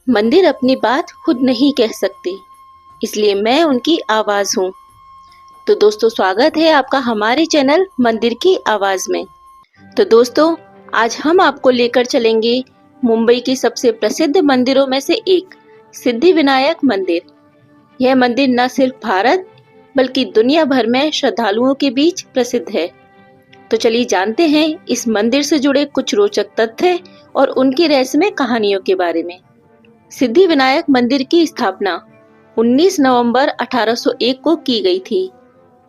मंदिर अपनी बात खुद नहीं कह सकते, इसलिए मैं उनकी आवाज हूँ। तो दोस्तों, स्वागत है आपका हमारे चैनल मंदिर की आवाज में। तो दोस्तों, आज हम आपको लेकर चलेंगे मुंबई की सबसे प्रसिद्ध मंदिरों में से एक सिद्धिविनायक मंदिर। यह मंदिर न सिर्फ भारत बल्कि दुनिया भर में श्रद्धालुओं के बीच प्रसिद्ध है। तो चलिए जानते हैं इस मंदिर से जुड़े कुछ रोचक तथ्य और उनकी रहस्यमय कहानियों के बारे में। सिद्धिविनायक मंदिर की स्थापना 19 नवंबर 1801 को की गई थी।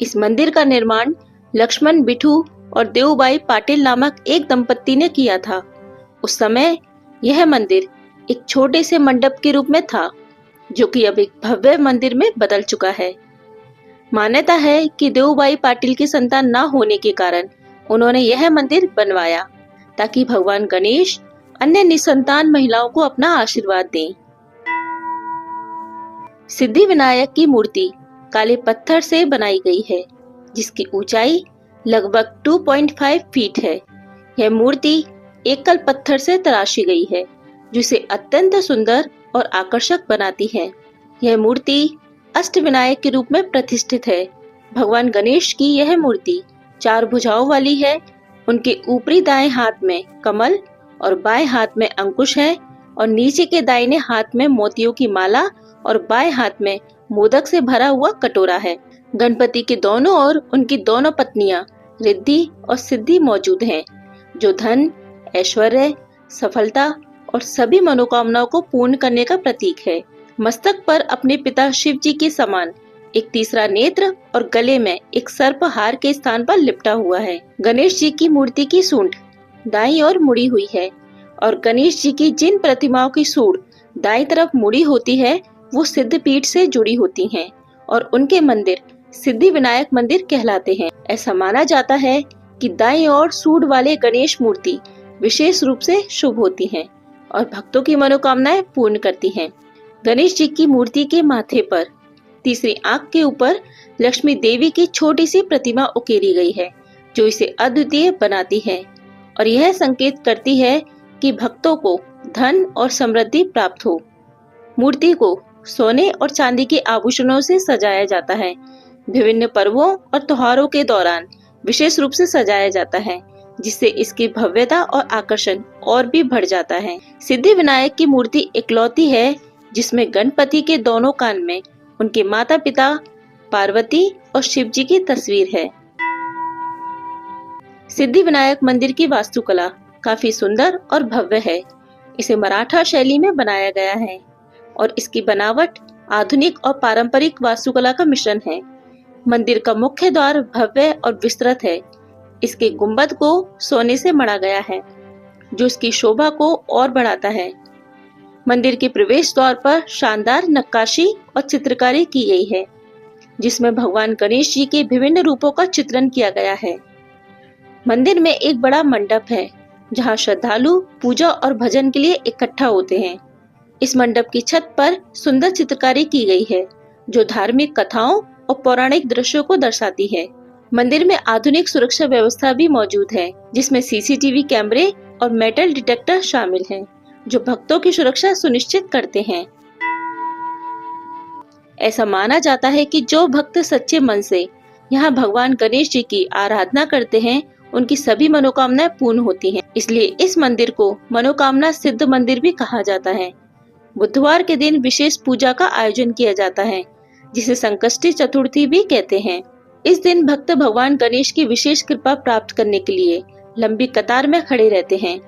इस मंदिर का निर्माण लक्ष्मण बिठू और देवबाई पाटिल नामक एक दंपत्ति ने किया था। उस समय यह मंदिर एक छोटे से मंडप के रूप में था, जो कि अब एक भव्य मंदिर में बदल चुका है। मान्यता है कि देवबाई पाटिल की संतान न होने के कारण उन्होंने यह मंदिर बनवाया, ताकि भगवान गणेश अन्य निसंतान महिलाओं को अपना आशीर्वाद दें। सिद्धिविनायक की मूर्ति काले पत्थर से बनाई गई है, जिसकी ऊंचाई लगभग 2.5 फीट है। यह मूर्ति एकल पत्थर से तराशी गई है, जिसे अत्यंत सुंदर और आकर्षक बनाती है। यह मूर्ति अष्टविनायक के रूप में प्रतिष्ठित है। भगवान गणेश की यह मूर्ति 4 भुजाओं वाली है। उनके ऊपरी दाएं हाथ में कमल और बाएं हाथ में अंकुश है, और नीचे के दाहिने हाथ में मोतियों की माला और बाएं हाथ में मोदक से भरा हुआ कटोरा है। गणपति के दोनों ओर उनकी दोनों पत्नियां रिद्धि और सिद्धि मौजूद हैं, जो धन, ऐश्वर्य, सफलता और सभी मनोकामनाओं को पूर्ण करने का प्रतीक है। मस्तक पर अपने पिता शिव जी के समान एक तीसरा नेत्र और गले में एक सर्प हार के स्थान पर लिपटा हुआ है। गणेश जी की मूर्ति की सूंड दाईं ओर मुड़ी हुई है, और गणेश जी की जिन प्रतिमाओं की सूंड दाईं तरफ मुड़ी होती है वो सिद्धपीठ से जुड़ी होती हैं, और उनके मंदिर सिद्धिविनायक मंदिर कहलाते हैं। ऐसा माना जाता है कि दाईं ओर सूंड वाले गणेश मूर्ति विशेष रूप से शुभ होती हैं और भक्तों की मनोकामनाएं पूर्ण करती हैं। गणेश जी की मूर्ति के माथे पर तीसरी आंख के ऊपर लक्ष्मी देवी की छोटी सी प्रतिमा उकेरी गई है, जो इसे अद्वितीय बनाती है, और यह संकेत करती है कि भक्तों को धन और समृद्धि प्राप्त हो। मूर्ति को सोने और चांदी के आभूषणों से सजाया जाता है। विभिन्न पर्वों और त्योहारों के दौरान विशेष रूप से सजाया जाता है, जिससे इसकी भव्यता और आकर्षण और भी बढ़ जाता है। सिद्धिविनायक की मूर्ति इकलौती है जिसमें गणपति के दोनों कान में उनके माता पिता पार्वती और शिव जी की तस्वीर है। सिद्धिविनायक मंदिर की वास्तुकला काफी सुंदर और भव्य है। इसे मराठा शैली में बनाया गया है, और इसकी बनावट आधुनिक और पारंपरिक वास्तुकला का मिश्रण है। मंदिर का मुख्य द्वार भव्य और विस्तृत है। इसके गुंबद को सोने से मढ़ा गया है, जो इसकी शोभा को और बढ़ाता है। मंदिर के प्रवेश द्वार पर शानदार नक्काशी और चित्रकारी की गई है, जिसमें भगवान गणेश जी के विभिन्न रूपों का चित्रण किया गया है। मंदिर में एक बड़ा मंडप है, जहां श्रद्धालु पूजा और भजन के लिए इकट्ठा होते हैं। इस मंडप की छत पर सुंदर चित्रकारी की गई है, जो धार्मिक कथाओं और पौराणिक दृश्यों को दर्शाती है। मंदिर में आधुनिक सुरक्षा व्यवस्था भी मौजूद है, जिसमें सीसीटीवी कैमरे और मेटल डिटेक्टर शामिल हैं, जो भक्तों की सुरक्षा सुनिश्चित करते हैं। ऐसा माना जाता है कि जो भक्त सच्चे मन से यहाँ भगवान गणेश जी की आराधना करते हैं, उनकी सभी मनोकामनाएं पूर्ण होती हैं। इसलिए इस मंदिर को मनोकामना सिद्ध मंदिर भी कहा जाता है। बुधवार के दिन विशेष पूजा का आयोजन किया जाता है, जिसे संकष्टी चतुर्थी भी कहते हैं। इस दिन भक्त भगवान गणेश की विशेष कृपा प्राप्त करने के लिए लंबी कतार में खड़े रहते हैं।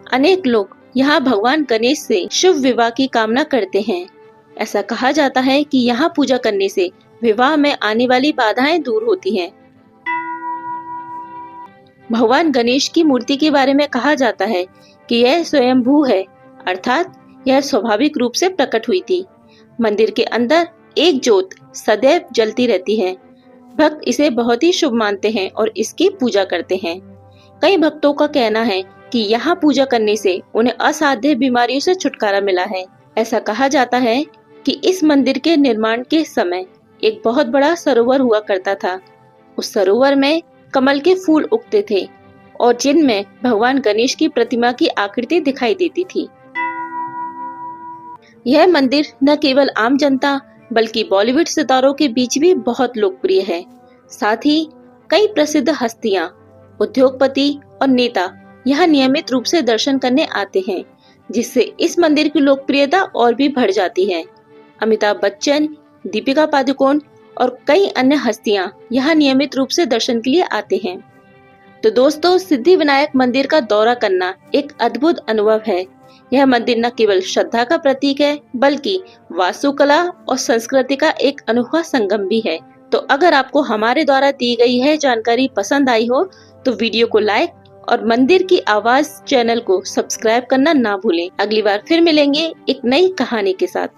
अनेक लोग यहाँ भगवान गणेश से शुभ विवाह की कामना करते हैं। ऐसा कहा जाता है कि यहाँ पूजा करने से विवाह में आने वाली बाधाएं दूर होती हैं। भगवान गणेश की मूर्ति के बारे में कहा जाता है कि यह स्वयंभू है, अर्थात यह स्वाभाविक रूप से प्रकट हुई थी। मंदिर के अंदर एक ज्योत सदैव जलती रहती है। भक्त इसे बहुत ही शुभ मानते हैं और इसकी पूजा करते हैं। कई भक्तों का कहना है कि यहाँ पूजा करने से उन्हें असाध्य बीमारियों से छुटकारा मिला है। ऐसा कहा जाता है कि इस मंदिर के निर्माण के समय एक बहुत बड़ा सरोवर हुआ करता था। उस सरोवर में कमल के फूल उगते थे, और जिनमें भगवान गणेश की प्रतिमा की आकृति दिखाई देती थी। यह मंदिर न केवल आम जनता बल्कि बॉलीवुड सितारों के बीच भी बहुत लोकप्रिय है। साथ ही कई प्रसिद्ध हस्तियां, उद्योगपति और नेता यहाँ नियमित रूप से दर्शन करने आते हैं, जिससे इस मंदिर की लोकप्रियता और भी बढ़ जाती है। अमिताभ बच्चन, दीपिका पादुकोण और कई अन्य हस्तियां यहाँ नियमित रूप से दर्शन के लिए आते हैं। तो दोस्तों, सिद्धि विनायक मंदिर का दौरा करना एक अद्भुत अनुभव है। यह मंदिर न केवल श्रद्धा का प्रतीक है बल्कि वास्तुकला और संस्कृति का एक अनोखा संगम भी है। तो अगर आपको हमारे द्वारा दी गई है जानकारी पसंद आई हो तो वीडियो को लाइक और मंदिर की आवाज चैनल को सब्सक्राइब करना ना भूलें। अगली बार फिर मिलेंगे एक नई कहानी के साथ।